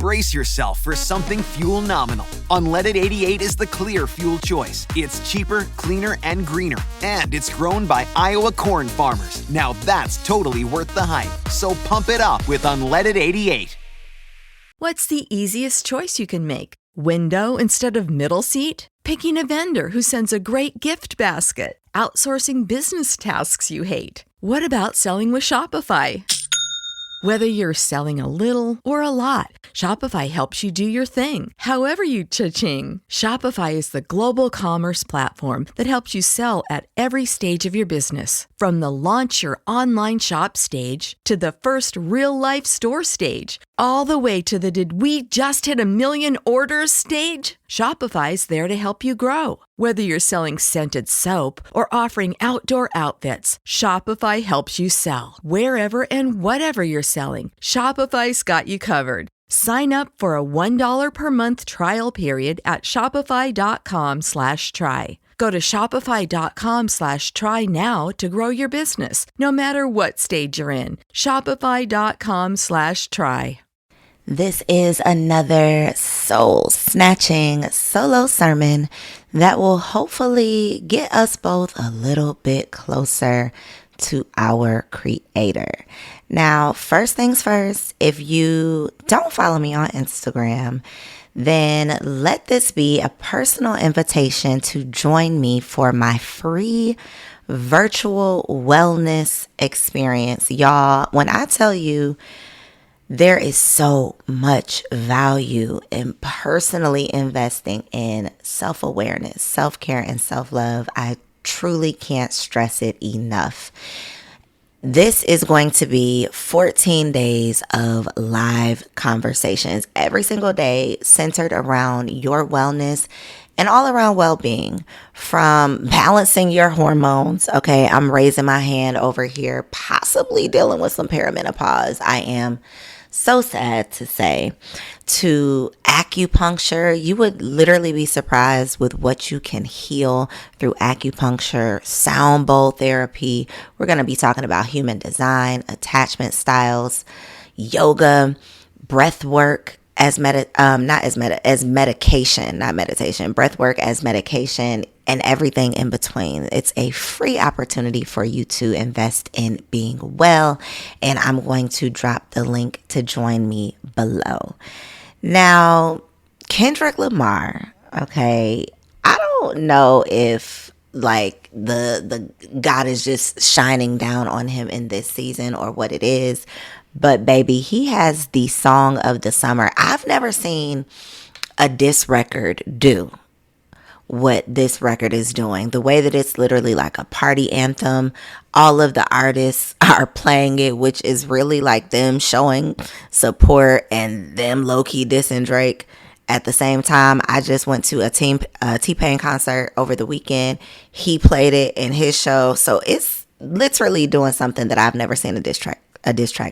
Brace yourself for something fuel-nominal. Unleaded 88 is the clear fuel choice. It's cheaper, cleaner, and greener. And it's grown by Iowa corn farmers. Now that's totally worth the hype. So pump it up with Unleaded 88. What's the easiest choice you can make? Window instead of middle seat? Picking a vendor who sends a great gift basket? Outsourcing business tasks you hate? What about selling with Shopify? Whether you're selling a little or a lot, Shopify helps you do your thing, however you cha-ching. Shopify is the global commerce platform that helps you sell at every stage of your business. From the launch your online shop stage to the first real-life store stage, all the way to the did we just hit a million orders stage? Shopify's there to help you grow. Whether you're selling scented soap or offering outdoor outfits, Shopify helps you sell. Wherever and whatever you're selling, Shopify's got you covered. Sign up for a $1 per month trial period at shopify.com/try. Go to shopify.com/try now to grow your business, no matter what stage you're in. Shopify.com/try. This is another soul-snatching solo sermon that will hopefully get us both a little bit closer to our Creator. Now, first things first, if you don't follow me on Instagram, then let this be a personal invitation to join me for my free virtual wellness experience. Y'all, when I tell you, there is so much value in personally investing in self-awareness, self-care, and self-love. I truly can't stress it enough. This is going to be 14 days of live conversations every single day centered around your wellness and all around well-being, from balancing your hormones. Okay, I'm raising my hand over here, possibly dealing with some perimenopause. I am so sad to say, to acupuncture. You would literally be surprised with what you can heal through acupuncture, sound bowl therapy. We're going to be talking about human design, attachment styles, yoga, breath work as medication, not meditation, breath work as medication, and everything in between. It's a free opportunity for you to invest in being well, and I'm going to drop the link to join me below. Now, Kendrick Lamar, okay, I don't know if like the God is just shining down on him in this season or what it is, but baby, he has the song of the summer. I've never seen a diss record do what this record is doing. The way that it's literally like a party anthem. All of the artists are playing it, which is really like them showing support and them low-key dissing Drake. At the same time, I just went to a T-Pain concert over the weekend. He played it in his show. So it's literally doing something that I've never seen a diss track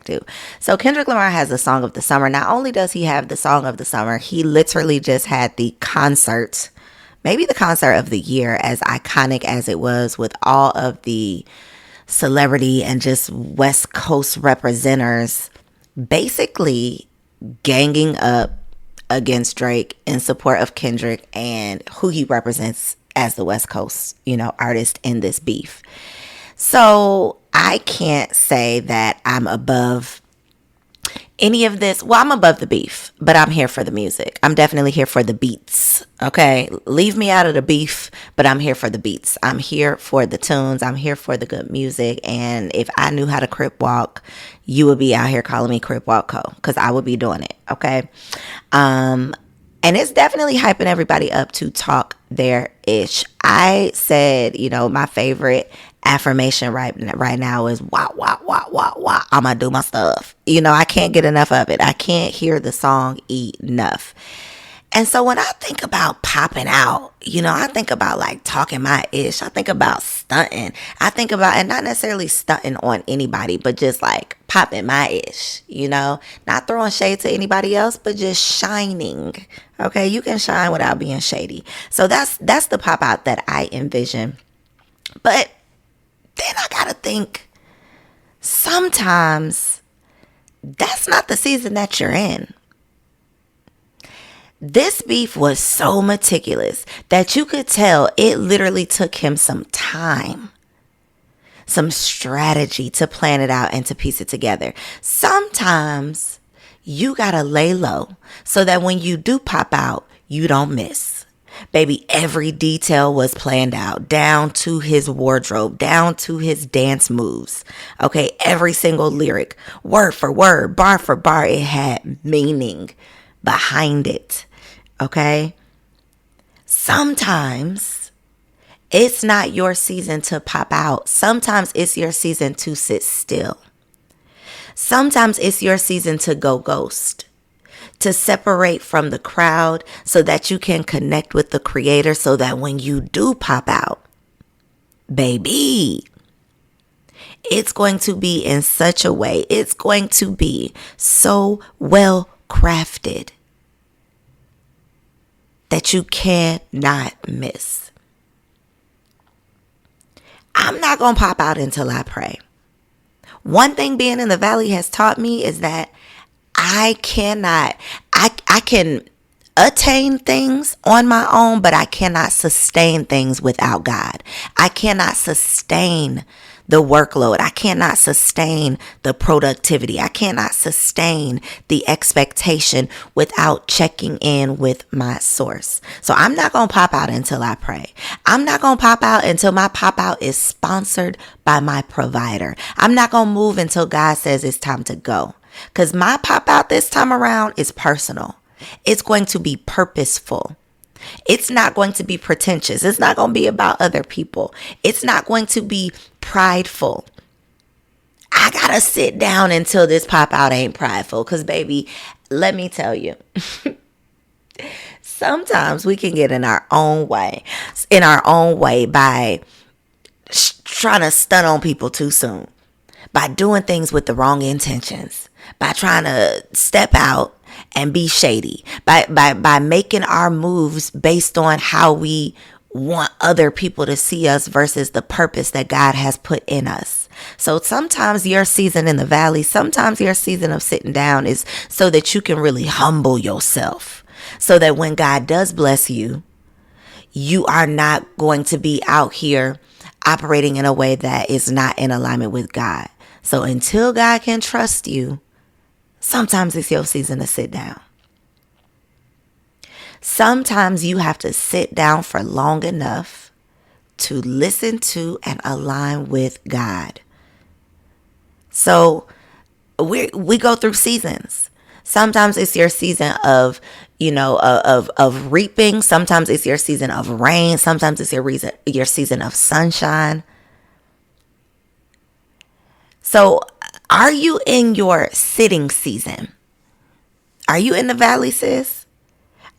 do. So Kendrick Lamar has the song of the summer. Not only does he have the song of the summer, he literally just had the concert, maybe the concert of the year, as iconic as it was, with all of the celebrity and just West Coast representers basically ganging up against Drake in support of Kendrick and who he represents as the West Coast, artist in this beef. So I can't say that I'm above any of this. Well, I'm above the beef, but I'm here for the music. I'm definitely here for the beats. Okay, leave me out of the beef, but I'm here for the beats. I'm here for the tunes. I'm here for the good music. And if I knew how to crip walk, you would be out here calling me Crip Walk Co, because I would be doing it. Okay. And it's definitely hyping everybody up to talk their ish. I said, my favorite affirmation right now is wah, wah, wah, wah, wah. I'm going to do my stuff. I can't get enough of it. I can't hear the song enough. And so when I think about popping out, I think about like talking my ish. I think about stunting. I think about, and not necessarily stunting on anybody, but just like popping my ish, not throwing shade to anybody else, but just shining. Okay. You can shine without being shady. So that's the pop out that I envision. But then I got to think, sometimes that's not the season that you're in. This beef was so meticulous that you could tell it literally took him some time, some strategy to plan it out and to piece it together. Sometimes you gotta lay low so that when you do pop out, you don't miss. Baby, every detail was planned out, down to his wardrobe, down to his dance moves. Okay, every single lyric, word for word, bar for bar, it had meaning behind it. Okay? Sometimes it's not your season to pop out. Sometimes it's your season to sit still. Sometimes it's your season to go ghost, to separate from the crowd so that you can connect with the Creator, so that when you do pop out, baby, it's going to be in such a way, it's going to be so well crafted that you cannot miss. I'm not going to pop out until I pray. One thing being in the valley has taught me is that I can attain things on my own, but I cannot sustain things without God. I cannot sustain the workload. I cannot sustain the productivity. I cannot sustain the expectation without checking in with my source. So I'm not going to pop out until I pray. I'm not going to pop out until my pop out is sponsored by my provider. I'm not going to move until God says it's time to go. Because my pop out this time around is personal. It's going to be purposeful. It's not going to be pretentious. It's not going to be about other people. It's not going to be prideful. I got to sit down until this pop out ain't prideful. Because, baby, let me tell you, sometimes we can get in our own way by trying to stun on people too soon, by doing things with the wrong intentions, by trying to step out and be shady, by making our moves based on how we want other people to see us versus the purpose that God has put in us. So sometimes your season in the valley, sometimes your season of sitting down is so that you can really humble yourself, so that when God does bless you, you are not going to be out here operating in a way that is not in alignment with God. So until God can trust you, sometimes it's your season to sit down. Sometimes you have to sit down for long enough to listen to and align with God. So we go through seasons. Sometimes it's your season of reaping. Sometimes it's your season of rain. Sometimes it's your season of sunshine. So are you in your sitting season? Are you in the valley, sis?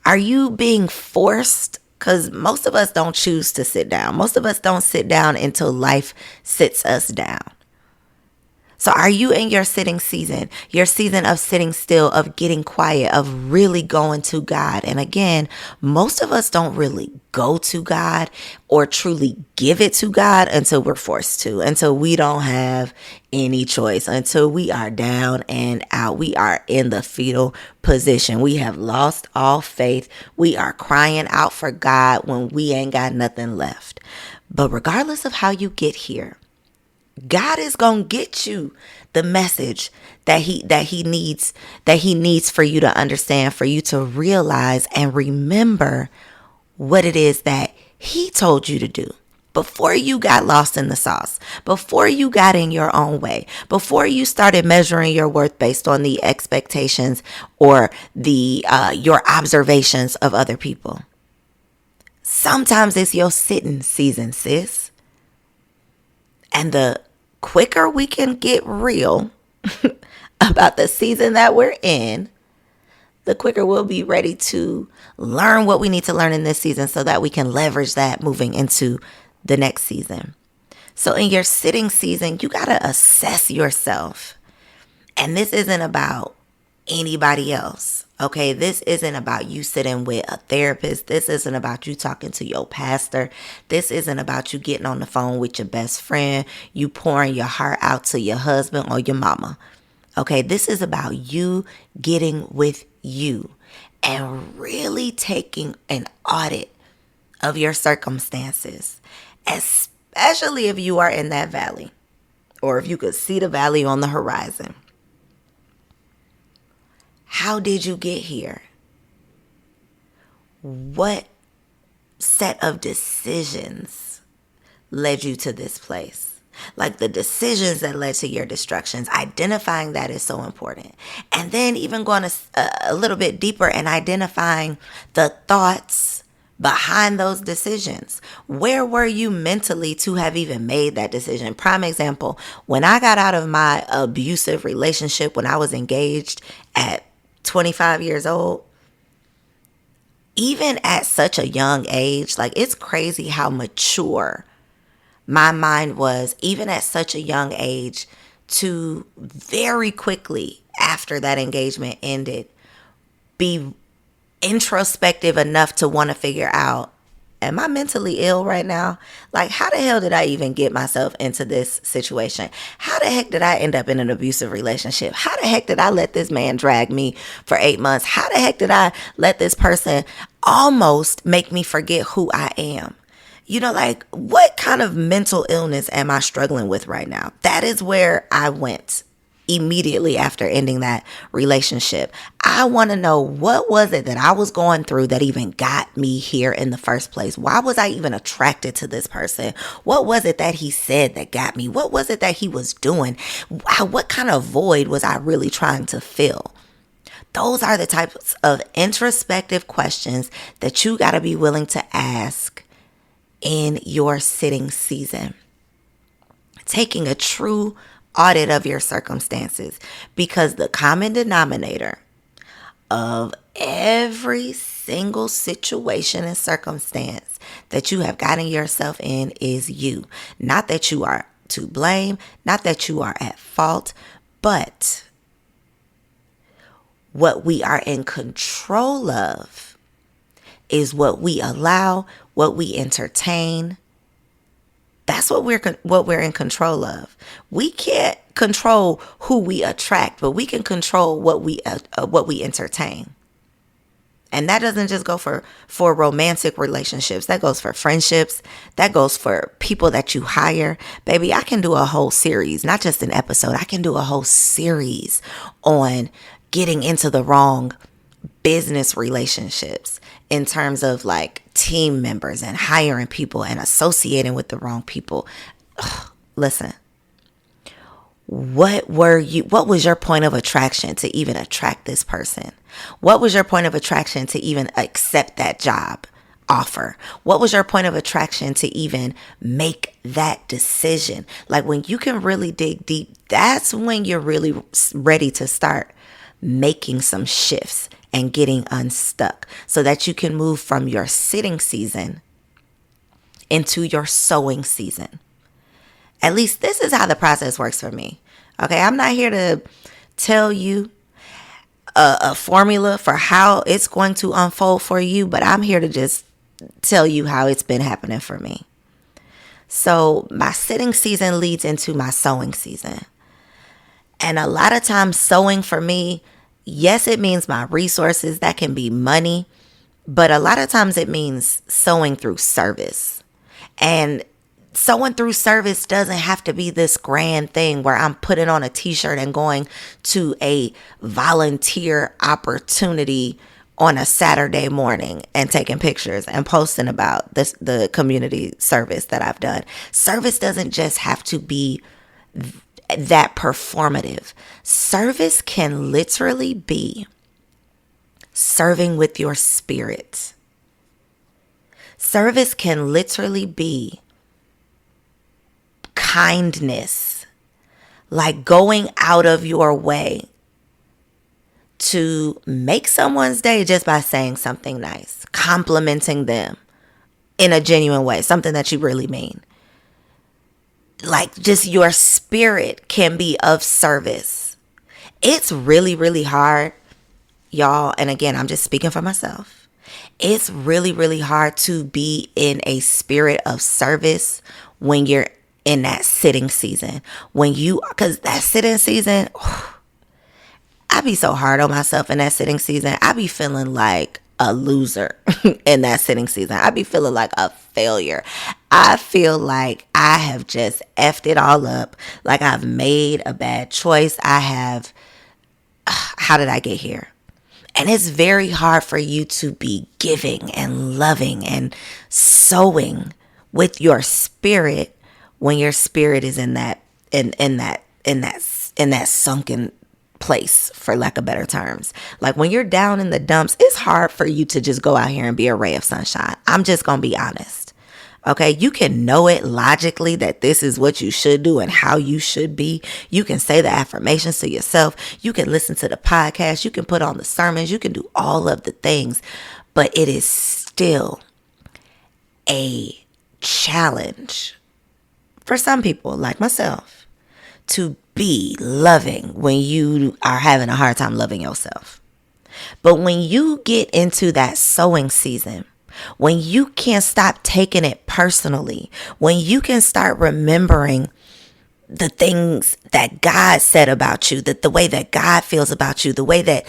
Are you being forced? Because most of us don't choose to sit down. Most of us don't sit down until life sits us down. So are you in your sitting season, your season of sitting still, of getting quiet, of really going to God? And again, most of us don't really go to God or truly give it to God until we're forced to, until we don't have any choice, until we are down and out. We are in the fetal position. We have lost all faith. We are crying out for God when we ain't got nothing left. But regardless of how you get here, God is going to get you the message that he needs for you to understand, for you to realize and remember what it is that he told you to do before you got lost in the sauce, before you got in your own way, before you started measuring your worth based on the expectations or your observations of other people. Sometimes it's your sitting season, sis. And the quicker we can get real about the season that we're in, the quicker we'll be ready to learn what we need to learn in this season so that we can leverage that moving into the next season. So in your sitting season, you got to assess yourself. And this isn't about anybody else. Okay, this isn't about you sitting with a therapist. This isn't about you talking to your pastor. This isn't about you getting on the phone with your best friend, you pouring your heart out to your husband or your mama. Okay, this is about you getting with you and really taking an audit of your circumstances, especially if you are in that valley or if you could see the valley on the horizon. How did you get here? What set of decisions led you to this place? Like the decisions that led to your destructions, identifying that is so important. And then even going a little bit deeper and identifying the thoughts behind those decisions. Where were you mentally to have even made that decision? Prime example, when I got out of my abusive relationship, when I was engaged at 25 years old, even at such a young age, like it's crazy how mature my mind was, even at such a young age, to very quickly after that engagement ended, be introspective enough to want to figure out, am I mentally ill right now? Like, how the hell did I even get myself into this situation? How the heck did I end up in an abusive relationship? How the heck did I let this man drag me for 8 months? How the heck did I let this person almost make me forget who I am? You know, like, what kind of mental illness am I struggling with right now? That is where I went immediately after ending that relationship. I want to know, what was it that I was going through that even got me here in the first place? Why was I even attracted to this person? What was it that he said that got me? What was it that he was doing? What kind of void was I really trying to fill? Those are the types of introspective questions that you got to be willing to ask in your sitting season. Taking a true audit of your circumstances, because the common denominator of every single situation and circumstance that you have gotten yourself in is you. Not that you are to blame, not that you are at fault, but what we are in control of is what we allow, what we entertain. That's what we're in control of. We can't control who we attract, but we can control what we entertain. And that doesn't just go for romantic relationships. That goes for friendships. That goes for people that you hire. Baby, I can do a whole series, not just an episode. I can do a whole series on getting into the wrong business relationships in terms of like team members and hiring people and associating with the wrong people. Ugh, listen, what was your point of attraction to even attract this person? What was your point of attraction to even accept that job offer? What was your point of attraction to even make that decision? Like, when you can really dig deep, that's when you're really ready to start making some shifts and getting unstuck so that you can move from your sitting season into your sowing season. At least this is how the process works for me. Okay, I'm not here to tell you a formula for how it's going to unfold for you, but I'm here to just tell you how it's been happening for me. So my sitting season leads into my sowing season. And a lot of times sowing for me, yes, it means my resources. That can be money. But a lot of times it means sowing through service. And sowing through service doesn't have to be this grand thing where I'm putting on a t-shirt and going to a volunteer opportunity on a Saturday morning and taking pictures and posting about the community service that I've done. Service doesn't just have to be that performative. Service can literally be serving with your spirit. Service can literally be kindness, like going out of your way to make someone's day just by saying something nice, complimenting them in a genuine way, something that you really mean. Like, just your spirit can be of service. It's really, really hard, y'all. And again, I'm just speaking for myself. It's really, really hard to be in a spirit of service when you're in that sitting season. Because that sitting season, I be so hard on myself in that sitting season. I be feeling like a loser in that sitting season. I be feeling like a failure. I feel like I have just effed it all up. Like I've made a bad choice. How did I get here? And it's very hard for you to be giving and loving and sowing with your spirit when your spirit is in that sunken place, for lack of better terms. Like when you're down in the dumps, it's hard for you to just go out here and be a ray of sunshine. I'm just gonna be honest. Okay, you can know it logically that this is what you should do and how you should be. You can say the affirmations to yourself. You can listen to the podcast. You can put on the sermons. You can do all of the things. But it is still a challenge for some people like myself to be loving when you are having a hard time loving yourself. But when you get into that sowing season, when you can't stop taking it personally, when you can start remembering the things that God said about you, the way that God feels about you, the way that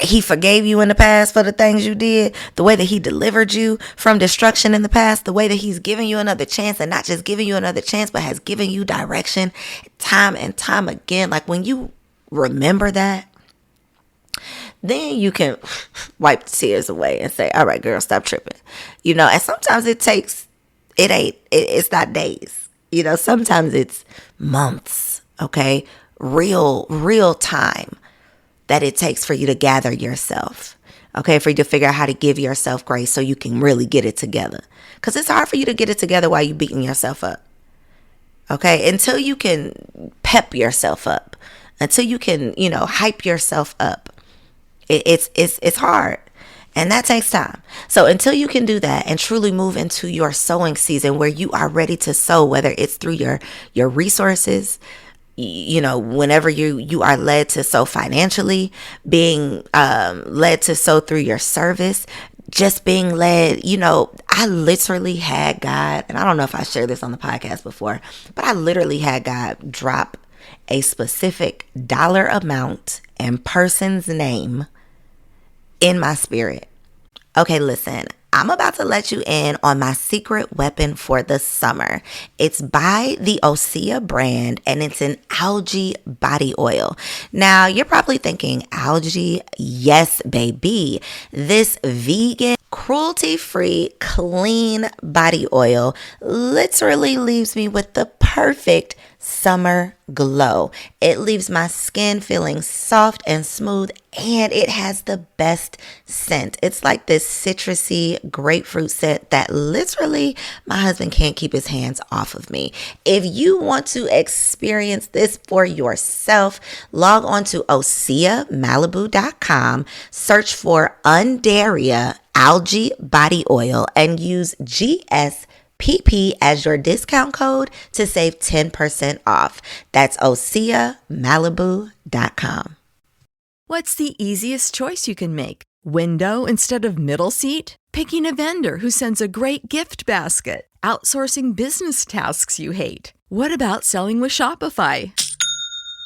He forgave you in the past for the things you did, the way that He delivered you from destruction in the past, the way that He's given you another chance, and not just giving you another chance, but has given you direction time and time again. Like when you remember that, then you can wipe the tears away and say, all right, girl, stop tripping. And sometimes it's not days. Sometimes it's months, okay? Real time that it takes for you to gather yourself, okay? For you to figure out how to give yourself grace so you can really get it together. Because it's hard for you to get it together while you're beating yourself up, okay? Until you can pep yourself up, until you can, hype yourself up. It's hard, and that takes time. So until you can do that and truly move into your sowing season where you are ready to sow, whether it's through your resources, whenever you are led to sow financially, being led to sow through your service, just being led, I literally had God, and I don't know if I shared this on the podcast before, but I literally had God drop a specific dollar amount and person's name in my spirit. Okay, listen, I'm about to let you in on my secret weapon for the summer. It's by the Osea brand, and it's an algae body oil. Now, you're probably thinking, algae? Yes, baby. This vegan, cruelty-free, clean body oil literally leaves me with the perfect summer glow. It leaves my skin feeling soft and smooth, and it has the best scent. It's like this citrusy grapefruit scent that literally my husband can't keep his hands off of me. If you want to experience this for yourself, log on to OseaMalibu.com, search for Undaria algae body oil, and use GSPP as your discount code to save 10% off. That's OseaMalibu.com. What's the easiest choice you can make? Window instead of middle seat? Picking a vendor who sends a great gift basket? Outsourcing business tasks you hate? What about selling with Shopify?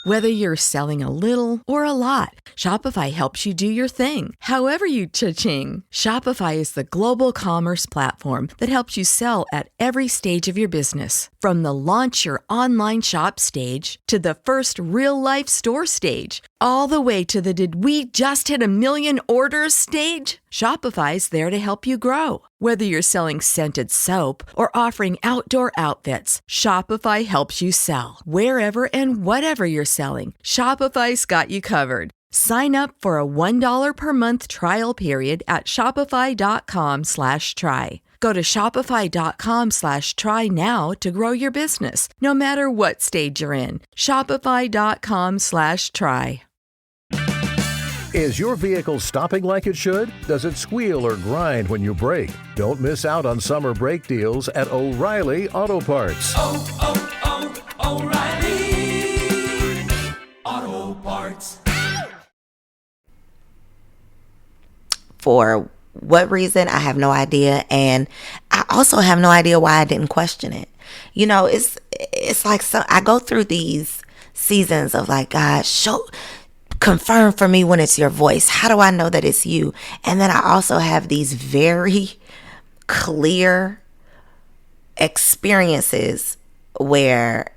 Whether you're selling a little or a lot, Shopify helps you do your thing, however you cha-ching. Shopify is the global commerce platform that helps you sell at every stage of your business. From the launch your online shop stage to the first real-life store stage, all the way to the did we just hit 1 million orders stage. Shopify's there to help you grow. Whether you're selling scented soap or offering outdoor outfits, Shopify helps you sell. Wherever and whatever you're selling, Shopify's got you covered. Sign up for a $1 per month trial period at shopify.com/try. Go to shopify.com/try now to grow your business, no matter what stage you're in. Shopify.com/try. Is your vehicle stopping like it should? Does it squeal or grind when you brake? Don't miss out on summer brake deals at O'Reilly Auto Parts. O'Reilly Auto Parts. For what reason, I have no idea. And I also have no idea why I didn't question it. It's like I go through these seasons of like, God, confirm for me when it's your voice. How do I know that it's you? And then I also have these very clear experiences where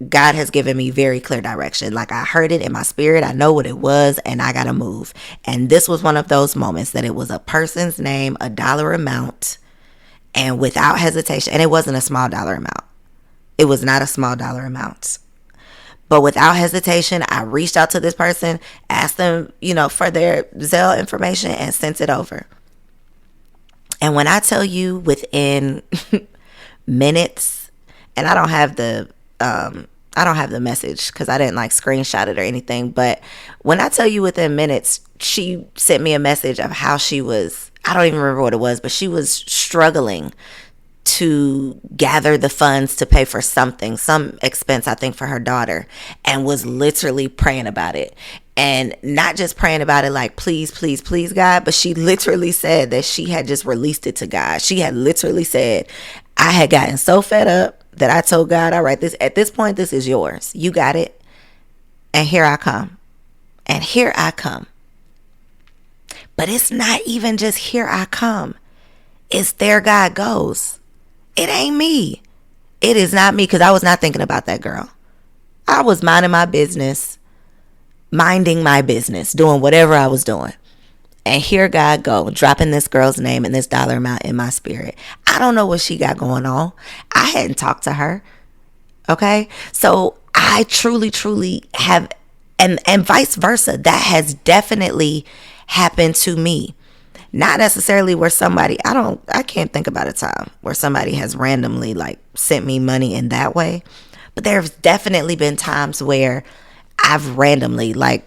God has given me very clear direction. Like I heard it in my spirit. I know what it was and I got to move. And this was one of those moments that it was a person's name, a dollar amount, and without hesitation. And it wasn't a small dollar amount. It was not a small dollar amount. But without hesitation, I reached out to this person, asked them, for their Zelle information and sent it over. And when I tell you within minutes, and I don't have the message because I didn't screenshot it or anything. But when I tell you within minutes, she sent me a message of how she was, I don't even remember what it was, but she was struggling to gather the funds to pay for some expense, I think, for her daughter, and was literally praying about it. And not just praying about it like, please, please, please, God, but she literally said that she had just released it to God. She had literally said, I had gotten so fed up that I told God, all right, at this point, this is yours. You got it. And here I come. And here I come. But it's not even just here I come. It's there God goes. It ain't me. It is not me, because I was not thinking about that girl. I was minding my business, doing whatever I was doing. And here God go, dropping this girl's name and this dollar amount in my spirit. I don't know what she got going on. I hadn't talked to her. Okay? So I truly, truly have, and vice versa. That has definitely happened to me. Not necessarily where somebody, I can't think about a time where somebody has randomly sent me money in that way. But there's definitely been times where I've randomly, a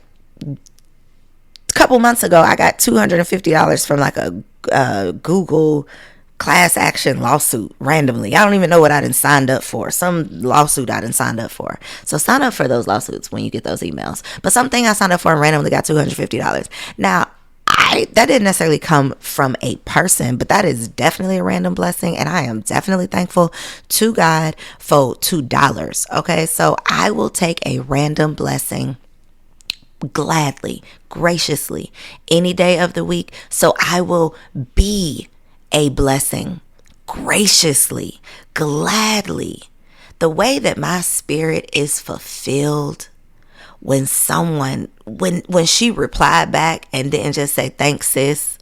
couple months ago, I got $250 from a Google class action lawsuit randomly. I don't even know what I done signed up for. Some lawsuit I done signed up for. So sign up for those lawsuits when you get those emails. But something I signed up for and randomly got $250. Now, that didn't necessarily come from a person, but that is definitely a random blessing. And I am definitely thankful to God for $2. Okay. So I will take a random blessing gladly, graciously, any day of the week. So I will be a blessing graciously, gladly. The way that my spirit is fulfilled when she replied back and didn't just say, thanks, sis,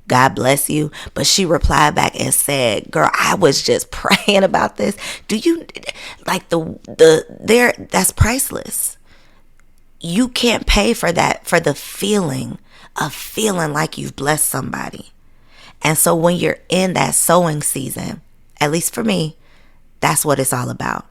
God bless you, but she replied back and said, girl, I was just praying about this. Do you that's priceless. You can't pay for that, for the feeling of feeling like you've blessed somebody. And so when you're in that sowing season, at least for me, that's what it's all about.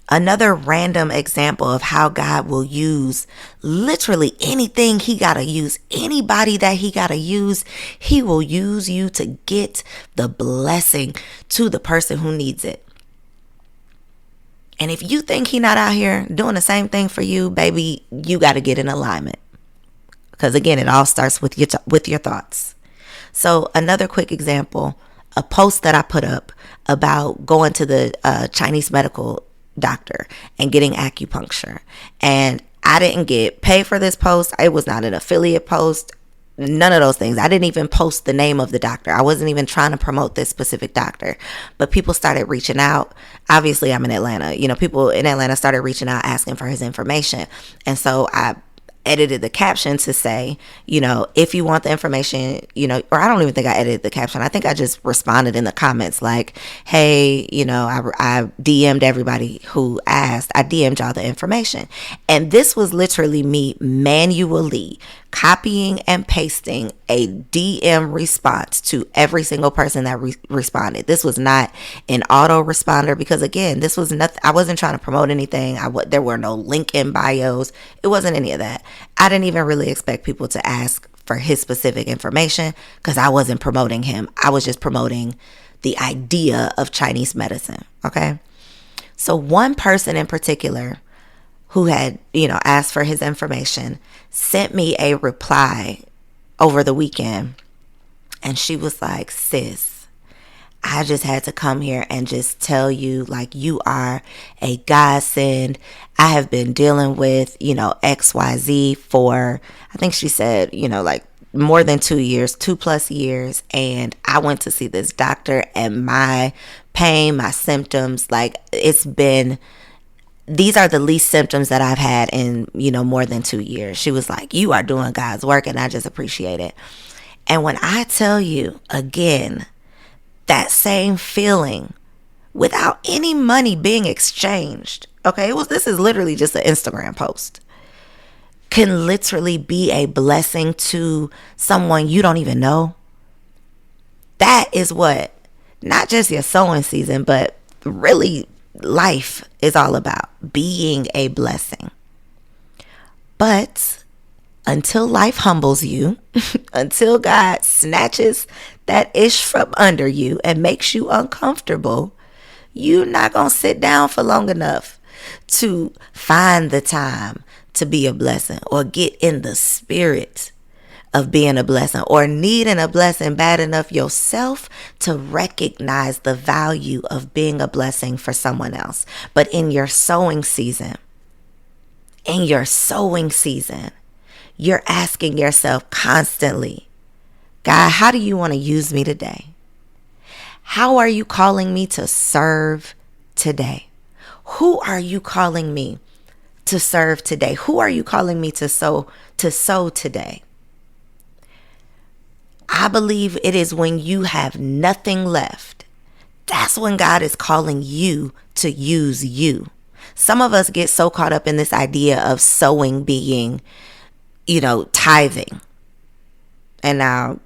Another random example of how God will use literally anything he got to use, anybody that he got to use, he will use you to get the blessing to the person who needs it. And if you think he not out here doing the same thing for you, baby, you got to get in alignment. Because again, it all starts with your thoughts. So another quick example, a post that I put up about going to the Chinese medical doctor and getting acupuncture. And I didn't get paid for this post. It was not an affiliate post. None of those things. I didn't even post the name of the doctor. I wasn't even trying to promote this specific doctor. But people started reaching out. Obviously, I'm in Atlanta. People in Atlanta started reaching out asking for his information. And so I edited the caption to say, if you want the information, or I don't even think I edited the caption. I think I just responded in the comments like, hey, I DM'd everybody who asked. I DM'd y'all the information. And this was literally me manually copying and pasting a DM response to every single person that responded. This was not an auto responder because again, this was nothing. I wasn't trying to promote anything. There were no link in bios. It wasn't any of that. I didn't even really expect people to ask for his specific information because I wasn't promoting him. I was just promoting the idea of Chinese medicine. Okay. So one person in particular who had, asked for his information sent me a reply over the weekend. And she was like, sis, I just had to come here and just tell you, like, you are a godsend. I have been dealing with, XYZ for, I think she said, like more than 2 years, 2+ years. And I went to see this doctor, and my pain, my symptoms, like, these are the least symptoms that I've had in, more than 2 years. She was like, you are doing God's work, and I just appreciate it. And when I tell you again, that same feeling without any money being exchanged, okay, this is literally just an Instagram post, can literally be a blessing to someone you don't even know. That is what not just your sowing season, but really life is all about, being a blessing. But until life humbles you, until God snatches that ish from under you and makes you uncomfortable, you're not going to sit down for long enough to find the time to be a blessing, or get in the spirit of being a blessing, or needing a blessing bad enough yourself to recognize the value of being a blessing for someone else. But in your sowing season, you're asking yourself constantly, God, how do you want to use me today? How are you calling me to serve today? Who are you calling me to serve today? Who are you calling me to sow today? I believe it is when you have nothing left. That's when God is calling you to use you. Some of us get so caught up in this idea of sowing being, tithing. And now,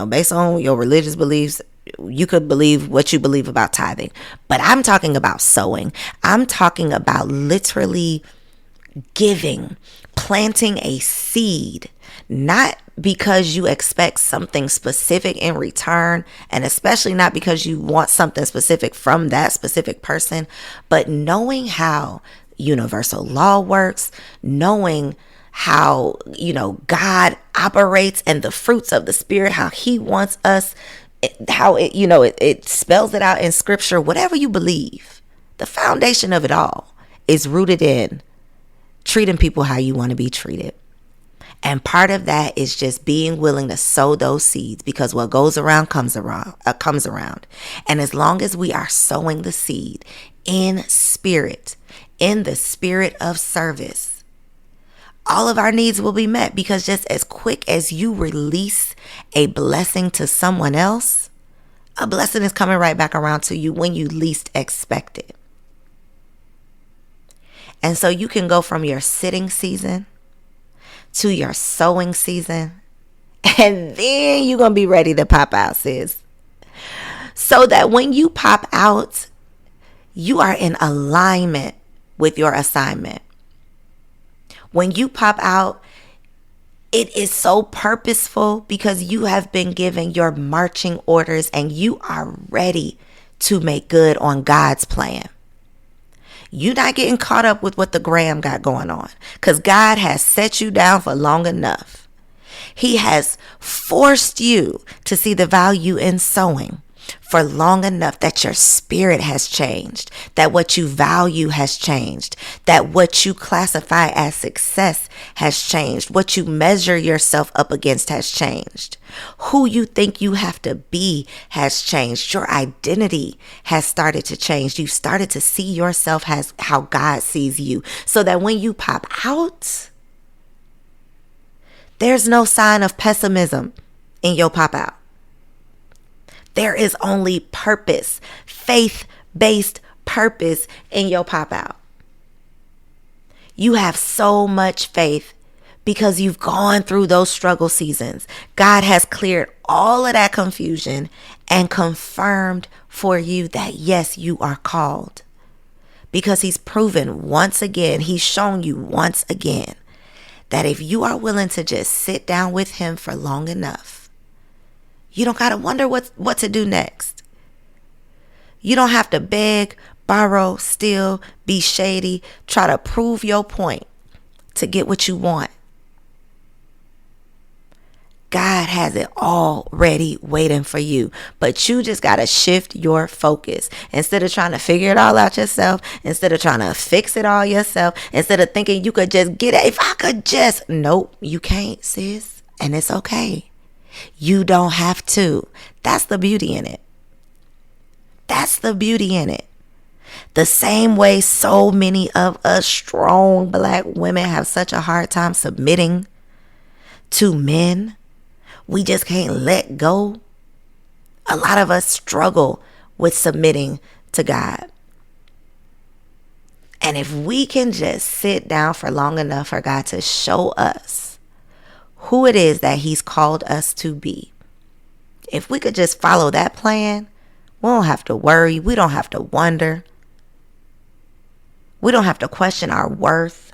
based on your religious beliefs, you could believe what you believe about tithing. But I'm talking about sowing. I'm talking about literally giving, planting a seed, not because you expect something specific in return, and especially not because you want something specific from that specific person, but knowing how universal law works, knowing how, God operates, and the fruits of the Spirit, how He wants us, how it spells it out in Scripture. Whatever you believe, the foundation of it all is rooted in treating people how you want to be treated. And part of that is just being willing to sow those seeds, because what goes around comes around. And as long as we are sowing the seed in spirit, in the spirit of service, all of our needs will be met, because just as quick as you release a blessing to someone else, a blessing is coming right back around to you when you least expect it. And so you can go from your sitting season to your sowing season, and then you're going to be ready to pop out, sis. So that when you pop out, you are in alignment with your assignment. When you pop out, it is so purposeful, because you have been given your marching orders and you are ready to make good on God's plan. You're not getting caught up with what the gram got going on, because God has set you down for long enough. He has forced you to see the value in sowing for long enough that your spirit has changed, that what you value has changed, that what you classify as success has changed, what you measure yourself up against has changed, who you think you have to be has changed, your identity has started to change. You've started to see yourself as how God sees you, so that when you pop out, there's no sign of pessimism in your pop out. There is only purpose, faith-based purpose in your pop out. You have so much faith because you've gone through those struggle seasons. God has cleared all of that confusion and confirmed for you that yes, you are called. Because He's proven once again, He's shown you once again that if you are willing to just sit down with Him for long enough, you don't got to wonder what to do next. You don't have to beg, borrow, steal, be shady, try to prove your point to get what you want. God has it already waiting for you. But you just got to shift your focus. Instead of trying to figure it all out yourself, instead of trying to fix it all yourself, instead of thinking you could just get it, if I could just, nope, you can't, sis. And it's okay. You don't have to. That's the beauty in it. That's the beauty in it. The same way so many of us strong black women have such a hard time submitting to men, we just can't let go. A lot of us struggle with submitting to God. And if we can just sit down for long enough for God to show us who it is that he's called us to be, if we could just follow that plan, we don't have to worry. We don't have to wonder. We don't have to question our worth.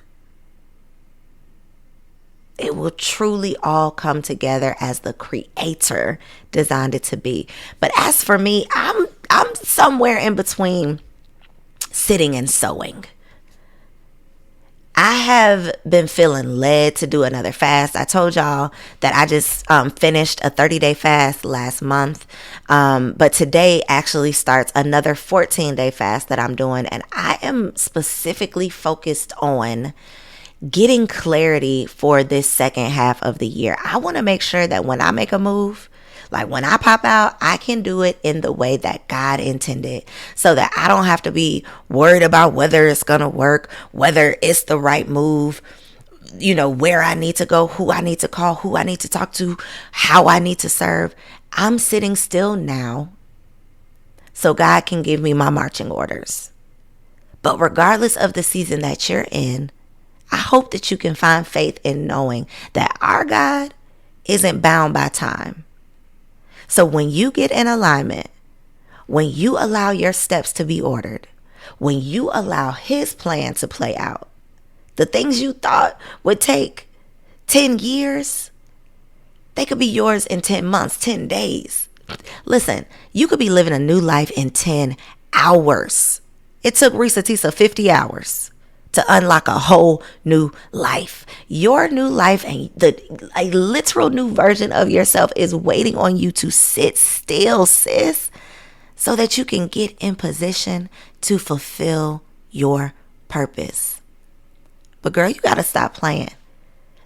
It will truly all come together as the Creator designed it to be. But as for me, I'm somewhere in between sitting and sewing. I have been feeling led to do another fast. I told y'all that I just finished a 30-day fast last month. But today actually starts another 14-day fast that I'm doing. And I am specifically focused on getting clarity for this second half of the year. I want to make sure that when I make a move, like when I pop out, I can do it in the way that God intended, so that I don't have to be worried about whether it's going to work, whether it's the right move, where I need to go, who I need to call, who I need to talk to, how I need to serve. I'm sitting still now so God can give me my marching orders. But regardless of the season that you're in, I hope that you can find faith in knowing that our God isn't bound by time. So when you get in alignment, when you allow your steps to be ordered, when you allow his plan to play out, the things you thought would take 10 years, they could be yours in 10 months, 10 days. Listen, you could be living a new life in 10 hours. It took Risa Tisa 50 hours to unlock a whole new life. Your new life and a literal new version of yourself is waiting on you to sit still, sis, so that you can get in position to fulfill your purpose. But girl, you gotta stop playing.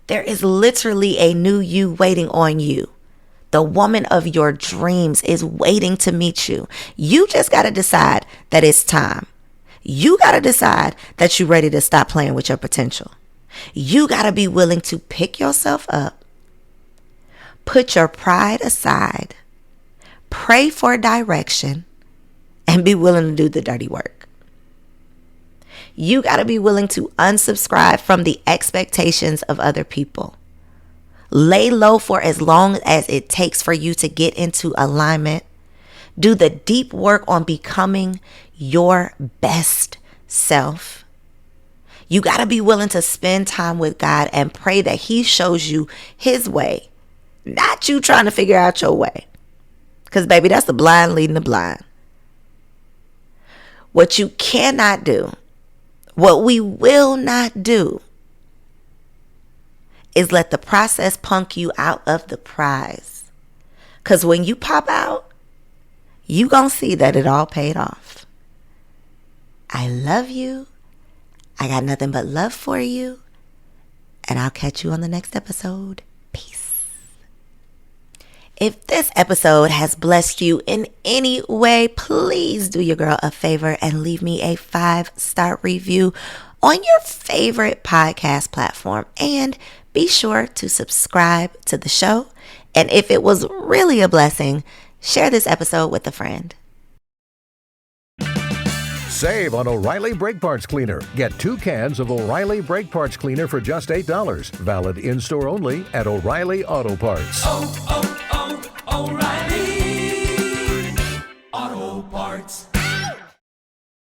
There is literally a new you waiting on you. The woman of your dreams is waiting to meet you. You just gotta decide that it's time. You got to decide that you're ready to stop playing with your potential. You got to be willing to pick yourself up, put your pride aside, pray for direction, and be willing to do the dirty work. You got to be willing to unsubscribe from the expectations of other people. Lay low for as long as it takes for you to get into alignment. Do the deep work on becoming your best self. You got to be willing to spend time with God and pray that he shows you his way, not you trying to figure out your way. Because, baby, that's the blind leading the blind. What you cannot do, what we will not do, is let the process punk you out of the prize. Because when you pop out, you gonna see that it all paid off. I love you. I got nothing but love for you. And I'll catch you on the next episode. Peace. If this episode has blessed you in any way, please do your girl a favor and leave me a 5-star review on your favorite podcast platform. And be sure to subscribe to the show. And if it was really a blessing, share this episode with a friend. Save on O'Reilly Brake Parts Cleaner. Get 2 cans of O'Reilly Brake Parts Cleaner for just $8. Valid in-store only at O'Reilly Auto Parts. Oh, oh,